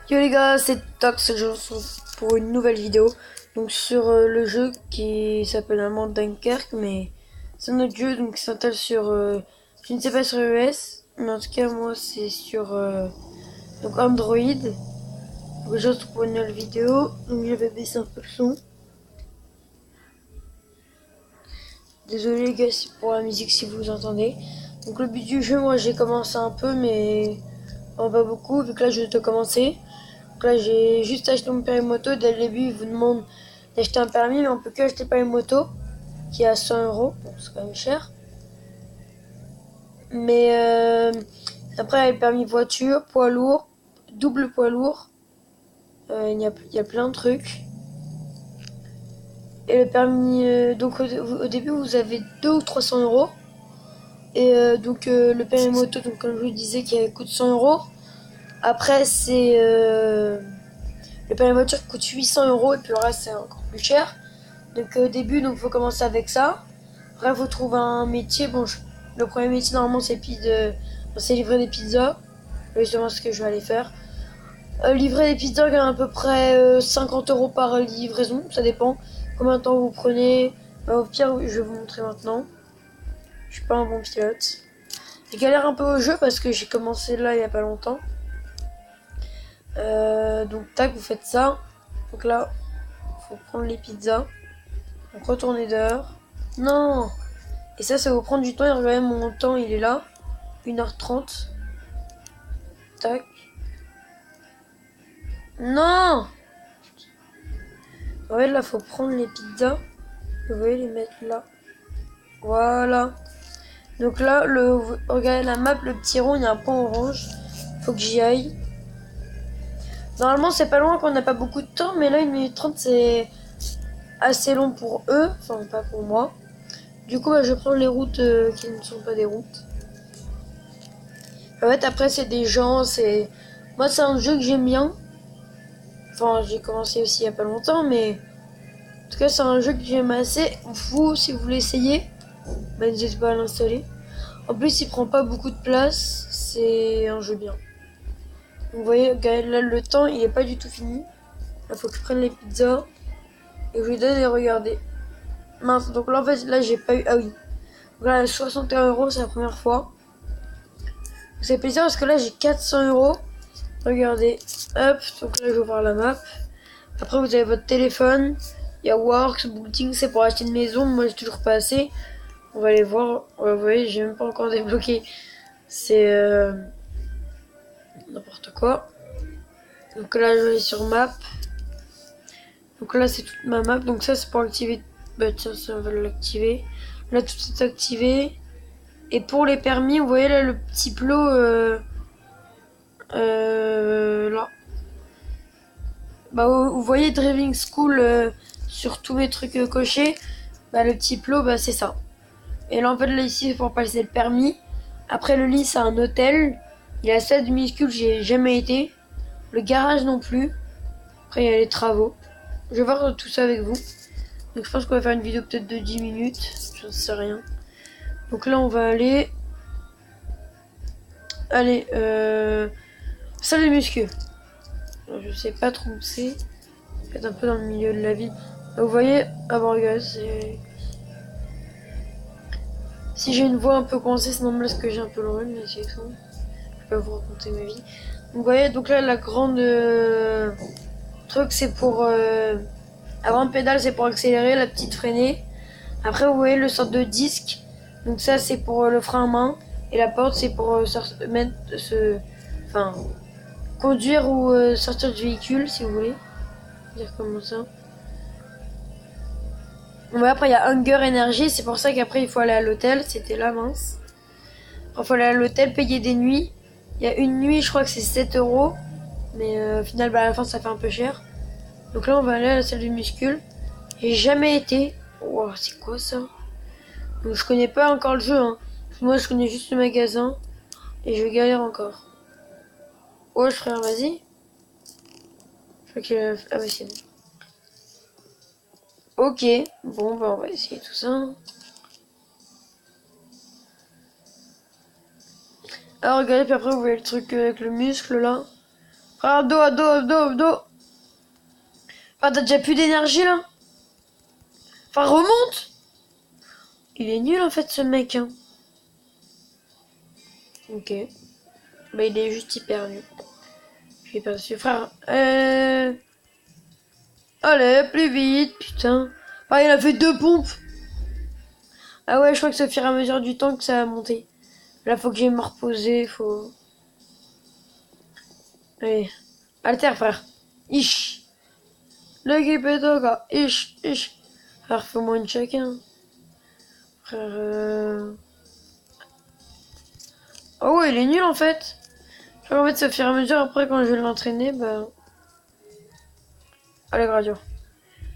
Yo les gars, c'est Tox, je vous retrouve pour une nouvelle vidéo. Donc sur le jeu qui s'appelle vraiment Dunkerque, mais c'est un autre jeu donc qui s'installe sur, je ne sais pas sur iOS, mais en tout cas moi c'est sur donc Android. Donc je vous retrouve pour une nouvelle vidéo, donc je vais baisser un peu le son. Désolé les gars pour la musique si vous entendez. Donc le but du jeu, moi j'ai commencé un peu mais pas beaucoup vu que là je dois commencer. Donc là, j'ai juste acheté mon permis moto. Dès le début, ils vous demandent d'acheter un permis, mais on peut que acheter le permis moto, qui est à 100 €. Bon, c'est quand même cher. Mais après, il y a le permis voiture, poids lourd, double poids lourd. Il y a plein de trucs. Et le permis, donc au début, vous avez 200 ou 300 €. Et donc le permis moto, donc comme je vous disais, qui coûte 100 €. Après, c'est le permis voiture qui coûte 800 € et puis le reste, c'est encore plus cher. Donc au début, donc faut commencer avec ça. Après, faut trouver un métier. Bon, le premier métier normalement c'est livrer des pizzas. C'est justement ce que je vais aller faire. Livrer des pizzas, il y a à peu près 50 € par livraison. Ça dépend combien de temps vous prenez. Au pire, je vais vous montrer maintenant. Je suis pas un bon pilote. Je galère un peu au jeu parce que j'ai commencé là il y a pas longtemps. Donc tac, vous faites ça. Donc là, faut prendre les pizzas. Donc retourner dehors. Non. Et ça va vous prendre du temps. Et regardez mon temps, il est là. 1h30. Tac. Non. En fait, là, faut prendre les pizzas. Vous voyez, les mettre là. Voilà. Donc là, regardez la map, le petit rond, il y a un point orange. Faut que j'y aille. Normalement, c'est pas loin quand on n'a pas beaucoup de temps. Mais là, 1 minute 30, c'est assez long pour eux. Enfin, pas pour moi. Du coup, je vais prendre les routes qui ne sont pas des routes. En fait, après, c'est des gens. Moi, c'est un jeu que j'aime bien. Enfin, j'ai commencé aussi il y a pas longtemps, mais en tout cas, c'est un jeu que j'aime assez. Vous, si vous voulez essayer, n'hésitez pas à l'installer. En plus, il prend pas beaucoup de place. C'est un jeu bien. Vous voyez, là, le temps, il est pas du tout fini. Il faut que je prenne les pizzas et je lui donne et regardez. Mince, donc là, en fait, là, j'ai pas eu. Ah oui. Donc là, 61 €, c'est la première fois. C'est plaisir parce que là, j'ai 400 €. Regardez. Hop, donc là, je vais voir la map. Après, vous avez votre téléphone. Il y a Works, Booting, c'est pour acheter une maison. Moi, j'ai toujours pas assez. On va aller voir. Ouais, vous voyez, j'ai même pas encore débloqué. C'est n'importe quoi. Donc là, je vais sur map. Donc là, c'est toute ma map. Donc ça, c'est pour activer. Bah tiens, ça, on va l'activer. Là, tout est activé. Et pour les permis, vous voyez là le petit plot. Là. Bah, vous voyez Driving School sur tous mes trucs cochés. Bah, le petit plot, bah, c'est ça. Et là, en fait, là, ici, c'est pour passer le permis. Après, le lit, c'est un hôtel. Il y a ça de minuscule, j'ai jamais été. Le garage non plus. Après, il y a les travaux. Je vais voir tout ça avec vous. Donc, je pense qu'on va faire une vidéo peut-être de 10 minutes. J'en sais rien. Donc là, on va aller. Allez, salle de muscu. Je sais pas trop où c'est. Peut-être un peu dans le milieu de la ville. Là, vous voyez, ah bon, regarde, c'est. Si j'ai une voix un peu coincée, c'est normal parce que j'ai un peu le rhume, mais c'est tout. Je vais vous raconter ma vie. Donc, vous voyez, donc là, la grande truc, c'est pour. Avant de pédale, c'est pour accélérer, la petite freinée. Après, vous voyez le sorte de disque. Donc, ça, c'est pour le frein à main. Et la porte, c'est pour enfin, conduire ou sortir du véhicule, si vous voulez. Dire comment ça. Bon, après, il y a Hunger Energy. C'est pour ça qu'après, il faut aller à l'hôtel. C'était là, mince. Après, il faut aller à l'hôtel, payer des nuits. Il y a une nuit, je crois que c'est 7 €. Mais au final, à la fin, ça fait un peu cher. Donc là, on va aller à la salle de muscule. J'ai jamais été. Wow, c'est quoi ça? Donc je connais pas encore le jeu. Hein. Moi, je connais juste le magasin. Et je galère encore. Ouais, frère, vas-y. Je crois que... Ah bah c'est bon. Ok. Bon, bah on va essayer tout ça. Alors regardez, puis après vous voyez le truc avec le muscle là. Ah, dos. Ah, t'as déjà plus d'énergie là? Enfin, remonte! Il est nul en fait ce mec. Hein. Ok. Bah, il est juste hyper nul. J'ai perdu frère. Allez, plus vite, putain. Ah, il a fait 2 pompes. Ah ouais, je crois que c'est au fur et à mesure du temps que ça a monté. Là, faut que j'aille me reposer, faut... Allez. Alter, frère. Ish. L'équipe est toga. Ish. Frère, fais-moi une chacun. Frère, oh ouais, il est nul en fait. Je crois qu'en fait, c'est au fur et à mesure, après, quand je vais l'entraîner, bah... Allez, Gradure.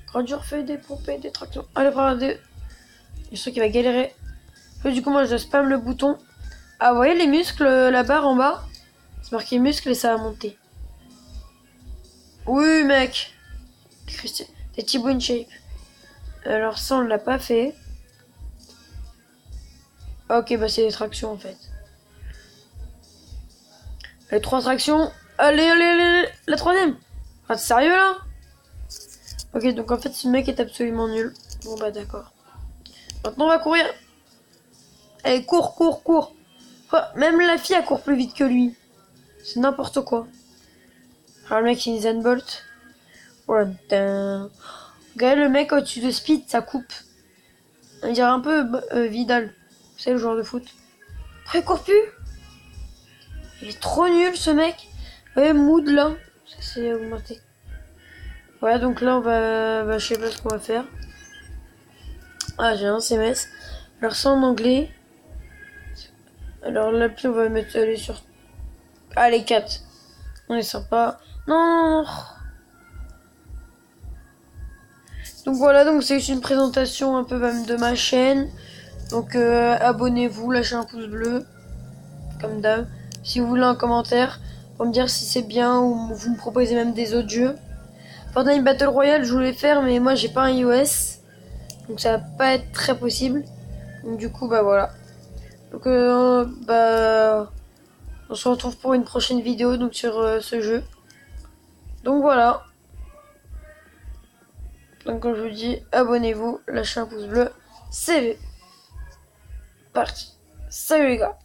Gradure fait des pompes et des tractions. Allez, frère, des... Je sais qu'il va galérer. Du coup, moi, je spam le bouton. Ah, vous voyez les muscles, la barre en bas? C'est marqué muscles et ça a monté. Oui, mec. T'es Thibaut in shape. Alors, ça, on l'a pas fait. Ok, bah, c'est des tractions, en fait. Les 3 tractions. Allez. La troisième. Ah, t'es sérieux, là? Ok, donc, en fait, ce mec est absolument nul. Bon, bah, d'accord. Maintenant, on va courir. Allez, cours. Oh, même la fille, elle court plus vite que lui. C'est n'importe quoi. Alors, le mec, il est Bolt. Regardez le mec au-dessus de Speed, ça coupe. On dirait un peu Vidal. C'est le joueur de foot. Après, il court plus. Il est trop nul, ce mec. Ouais, Mood, là. Ça s'est augmenté. Voilà, donc là, on va... Bah, je sais pas ce qu'on va faire. Ah, j'ai un CMS. Alors, ça en anglais. Alors, l'appli, on va mettre... Aller sur... Allez, 4. On est sympa. Non. Donc voilà, donc c'est juste une présentation un peu même de ma chaîne. Donc abonnez-vous, lâchez un pouce bleu, comme d'hab. Si vous voulez un commentaire pour me dire si c'est bien ou vous me proposez même des autres jeux. Fortnite Battle Royale, je voulais faire, mais moi j'ai pas un iOS, donc ça va pas être très possible. Donc du coup, bah voilà. Donc bah on se retrouve pour une prochaine vidéo donc sur ce jeu. Donc voilà. Donc comme je vous dis, abonnez-vous, lâchez un pouce bleu. C'est parti. Salut les gars.